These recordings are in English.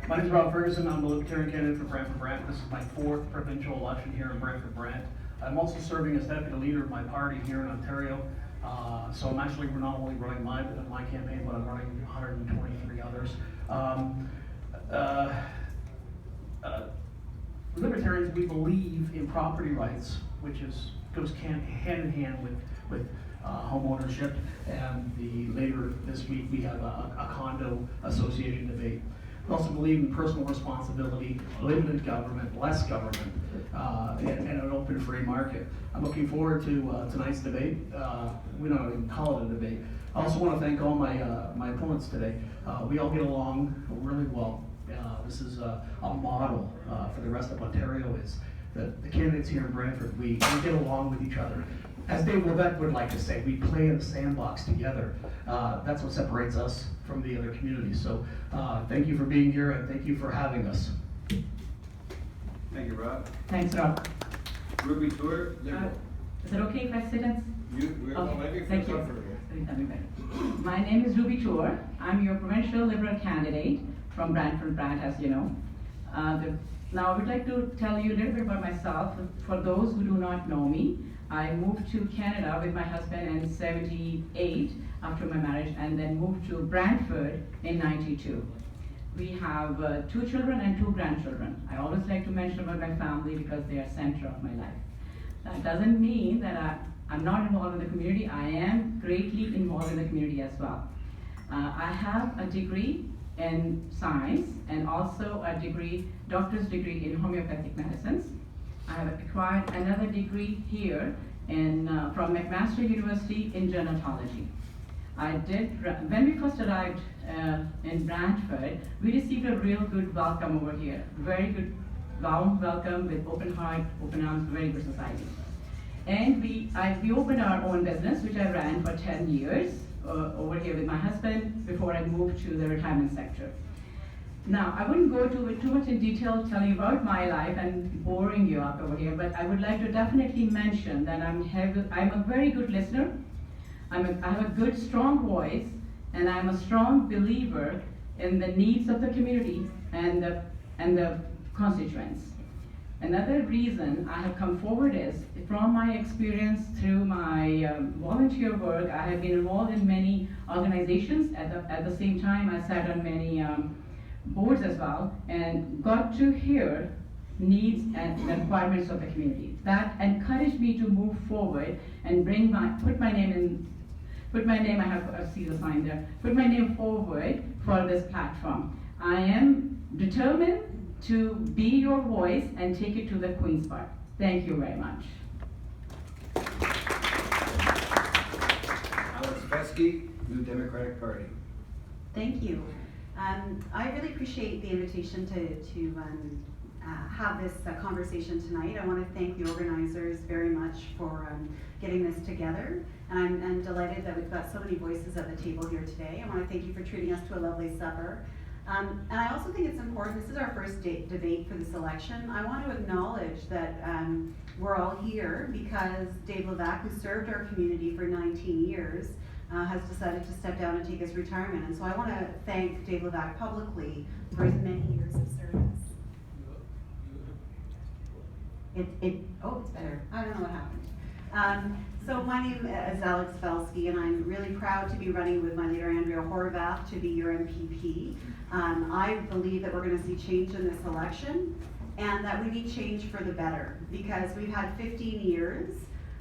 My name is Rob Ferguson. I'm the Libertarian candidate for Brantford-Brant. This is my 4th provincial election here in Brantford-Brant. I'm also serving as deputy leader of my party here in Ontario. So I'm actually not only running my campaign, but I'm running 123 others. Libertarians, we believe in property rights, which goes hand in hand with home ownership. And later this week we have a condo association debate. We also believe in personal responsibility, limited government, less government, and an open free market. I'm looking forward to tonight's debate. We don't even call it a debate. I also want to thank all my opponents today. We all get along really well. This is a model for the rest of Ontario, is that the candidates here in Brantford, we get along with each other. As Dave Levesque would like to say, we play in the sandbox together. That's what separates us from the other communities. So thank you for being here, and thank you for having us. Thank you, Rob. Thanks, Rob. Ruby Tour, Liberal. Is it okay if I sit and? We're Okay, letting you feel thank you. comfortable. My name is Ruby Tour. I'm your provincial Liberal candidate from Brantford-Brant, as you know. Now I would like to tell you a little bit about myself. For those who do not know me, I moved to Canada with my husband in '78 after my marriage, and then moved to Brantford in '92. We have 2 children and 2 grandchildren. I always like to mention about my family because they are center of my life. That doesn't mean that I'm not involved in the community. I am greatly involved in the community as well. I have a degree in science and also a doctor's degree in homeopathic medicines. I have acquired another degree here from McMaster University in gerontology. When we first arrived in Brantford, we received a real good welcome over here. Very good warm welcome with open heart, open arms, very good society. And we opened our own business, which I ran for 10 years over here with my husband before I moved to the retirement sector. Now, I wouldn't go too much in detail telling you about my life and boring you up over here, but I would like to definitely mention that I'm a very good listener. I have a good, strong voice, and I'm a strong believer in the needs of the community and the constituents. Another reason I have come forward is from my experience through my volunteer work. I have been involved in many organizations. At the same time, I sat on many boards as well, and got to hear needs and the requirements of the community. That encouraged me to move forward and put my name, I have see the sign there, put my name forward for this platform. I am determined to be your voice and take it to the Queen's Park. Thank you very much. Alex Pesky, New Democratic Party. Thank you. I really appreciate the invitation to have this conversation tonight. I want to thank the organizers very much for getting this together. And I'm delighted that we've got so many voices at the table here today. I want to thank you for treating us to a lovely supper. And I also think it's important, this is our first debate for this election. I want to acknowledge that we're all here because Dave Levesque, who served our community for 19 years, has decided to step down and take his retirement. And so I want to thank Dave Levesque publicly for his many years of service. Oh, it's better. I don't know what happened. So my name is Alex Felsky, and I'm really proud to be running with my leader Andrea Horvath to be your MPP. I believe that we're going to see change in this election, and that we need change for the better, because we've had 15 years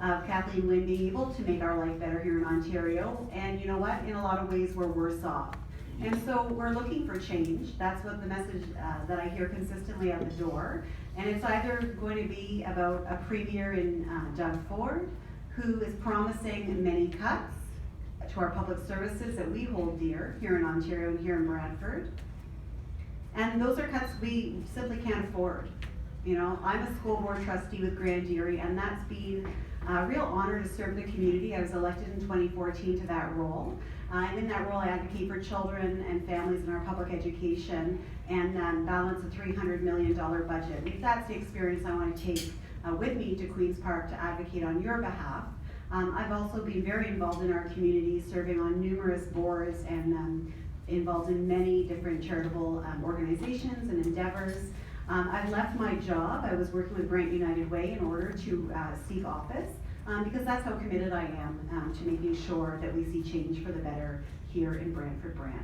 of Kathleen Wynne being able to make our life better here in Ontario, and you know what? In a lot of ways, we're worse off. And so we're looking for change. That's what the message that I hear consistently at the door. And it's either going to be about a premier in Doug Ford, who is promising many cuts to our public services that we hold dear here in Ontario and here in Brantford. And those are cuts we simply can't afford. You know, I'm a school board trustee with Grand Erie, and that's been a real honor to serve the community. I was elected in 2014 to that role. And in that role, I advocate for children and families in our public education and balance a $300 million budget. If that's the experience I want to take with me to Queen's Park to advocate on your behalf. I've also been very involved in our community, serving on numerous boards and involved in many different charitable organizations and endeavors. I left my job. I was working with Brant United Way in order to seek office because that's how committed I am to making sure that we see change for the better here in Brantford-Brant.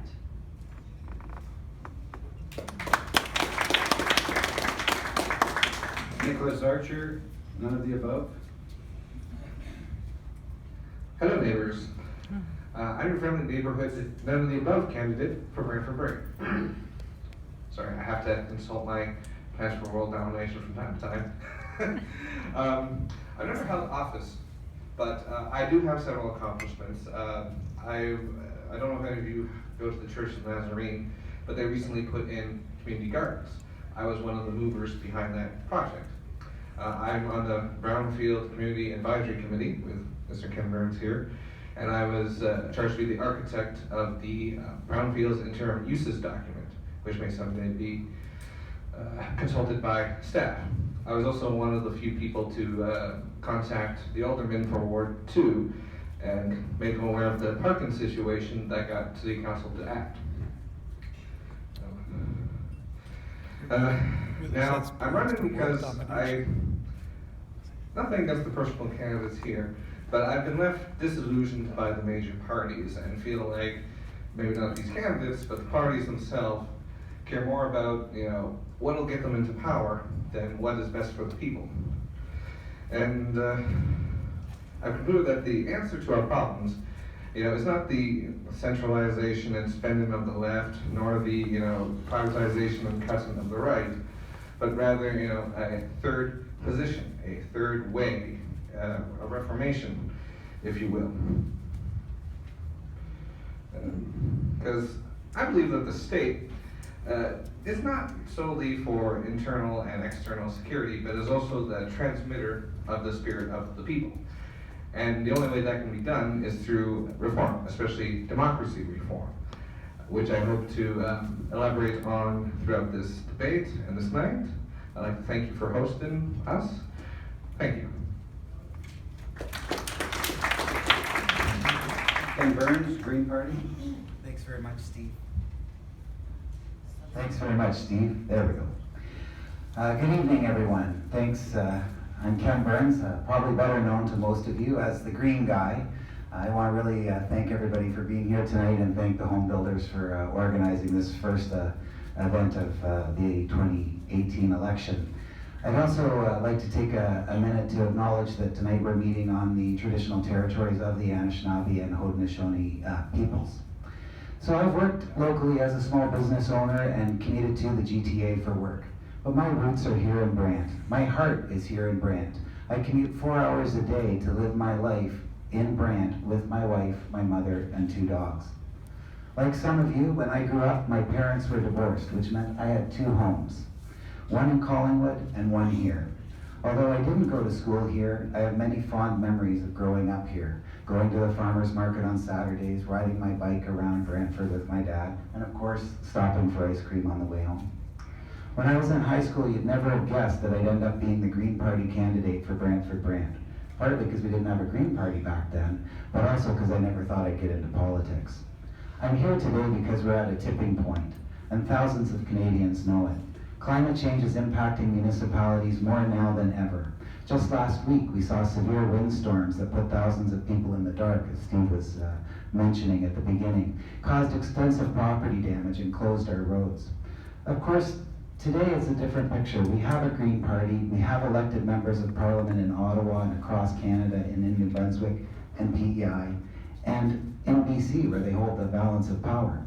Nicholas Archer, none of the above. Hello neighbors. I'm your friendly neighborhood none of the above candidate for Brantford-Brant. Sorry, I have to insult my plans for world domination from time to time. I've never held office, but I do have several accomplishments. I don't know if any of you go to the Church of the Nazarene, but they recently put in community gardens. I was one of the movers behind that project. I'm on the Brownfield Community Advisory Committee with Mr. Ken Burns here, and I was charged to be the architect of the Brownfields Interim Uses document, which may someday be consulted by staff. I was also one of the few people to contact the aldermen for Ward 2 and make them aware of the parking situation that got City Council to act. Now, I'm running because nothing against the personal candidates here, but I've been left disillusioned by the major parties and feel like maybe not these candidates, but the parties themselves care more about, what'll get them into power than what is best for the people. And I've concluded that the answer to our problems, is not the centralization and spending of the left, nor the, privatization and cutting of the right, but rather, a third position, a third way, a reformation, if you will. Because I believe that the state is not solely for internal and external security, but is also the transmitter of the spirit of the people. And the only way that can be done is through reform, especially democracy reform, which I hope to elaborate on throughout this debate and this night. I'd like to thank you for hosting us. Thank you. Ken Burns, Green Party. Thanks very much, Steve. Thanks very much, Steve. There we go. Good evening, everyone. Thanks. I'm Ken Burns, probably better known to most of you as the Green Guy. I want to really thank everybody for being here tonight and thank the Homebuilders for organizing this first event of the 2018 election. I'd also like to take a minute to acknowledge that tonight we're meeting on the traditional territories of the Anishinaabe and Haudenosaunee peoples. So I've worked locally as a small business owner and commuted to the GTA for work. But my roots are here in Brant. My heart is here in Brant. I commute 4 hours a day to live my life in Brant with my wife, my mother, and 2 dogs. Like some of you, when I grew up, my parents were divorced, which meant I had 2 homes. One in Collingwood and one here. Although I didn't go to school here, I have many fond memories of growing up here, going to the farmer's market on Saturdays, riding my bike around Brantford with my dad, and of course, stopping for ice cream on the way home. When I was in high school, you'd never have guessed that I'd end up being the Green Party candidate for Brantford-Brant. Partly because we didn't have a Green Party back then, but also because I never thought I'd get into politics. I'm here today because we're at a tipping point, and thousands of Canadians know it. Climate change is impacting municipalities more now than ever. Just last week, we saw severe windstorms that put thousands of people in the dark, as Steve was mentioning at the beginning, caused extensive property damage and closed our roads. Of course, today is a different picture. We have a Green Party, we have elected members of Parliament in Ottawa and across Canada and in New Brunswick and PEI, and in BC where they hold the balance of power.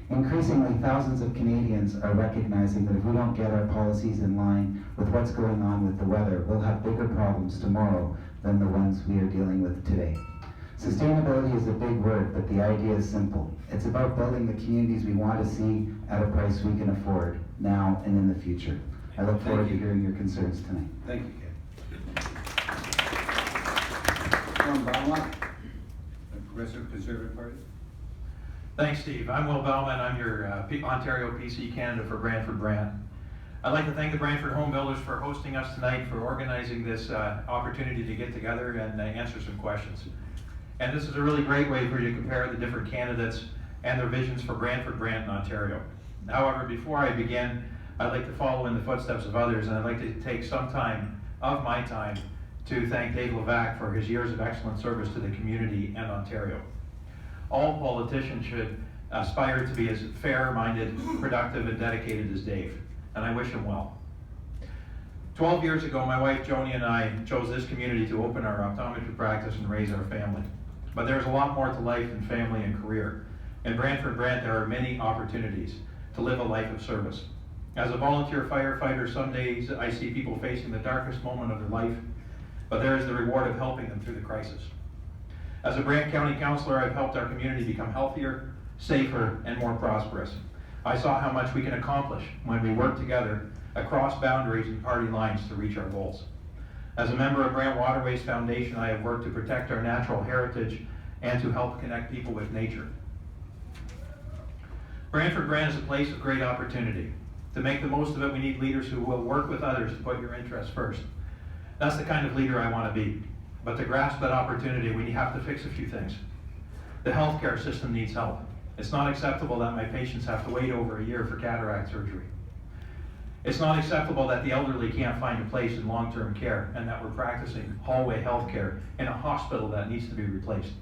Increasingly, thousands of Canadians are recognizing that if we don't get our policies in line with what's going on with the weather, we'll have bigger problems tomorrow than the ones we are dealing with today. Sustainability is a big word, but the idea is simple. It's about building the communities we want to see at a price we can afford, now and in the future. I look forward to hearing your concerns tonight. Thank you, Ken. Norm Baumont, the Progressive Conservative Party. Thanks, Steve. I'm Will Bellman. I'm your Ontario PC candidate for Brantford-Brant. I'd like to thank the Brantford Homebuilders for hosting us tonight, for organizing this opportunity to get together and answer some questions. And this is a really great way for you to compare the different candidates and their visions for Brantford-Brant in Ontario. However, before I begin, I'd like to follow in the footsteps of others, and I'd like to take some time of my time to thank Dave Levac for his years of excellent service to the community and Ontario. All politicians should aspire to be as fair-minded, productive, and dedicated as Dave, and I wish him well. 12 years ago, my wife Joni and I chose this community to open our optometry practice and raise our family. But there's a lot more to life than family and career. In Brantford-Brant, there are many opportunities to live a life of service. As a volunteer firefighter, some days I see people facing the darkest moment of their life, but there is the reward of helping them through the crisis. As a Brant County Councillor, I've helped our community become healthier, safer, and more prosperous. I saw how much we can accomplish when we work together across boundaries and party lines to reach our goals. As a member of Brant Waterways Foundation, I have worked to protect our natural heritage and to help connect people with nature. Brantford-Brant is a place of great opportunity. To make the most of it, we need leaders who will work with others to put your interests first. That's the kind of leader I want to be. But to grasp that opportunity, we have to fix a few things. The healthcare system needs help. It's not acceptable that my patients have to wait over a year for cataract surgery. It's not acceptable that the elderly can't find a place in long-term care and that we're practicing hallway healthcare in a hospital that needs to be replaced.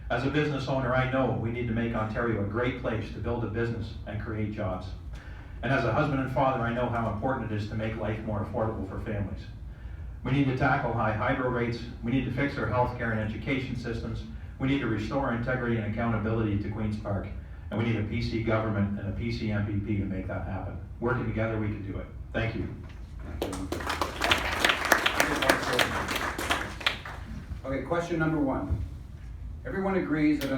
As a business owner, I know we need to make Ontario a great place to build a business and create jobs. And as a husband and father, I know how important it is to make life more affordable for families. We need to tackle high hydro rates. We need to fix our healthcare and education systems. We need to restore integrity and accountability to Queen's Park. And we need a PC government and a PC MPP to make that happen. Working together, we can do it. Thank you. Okay, question number one. Everyone agrees that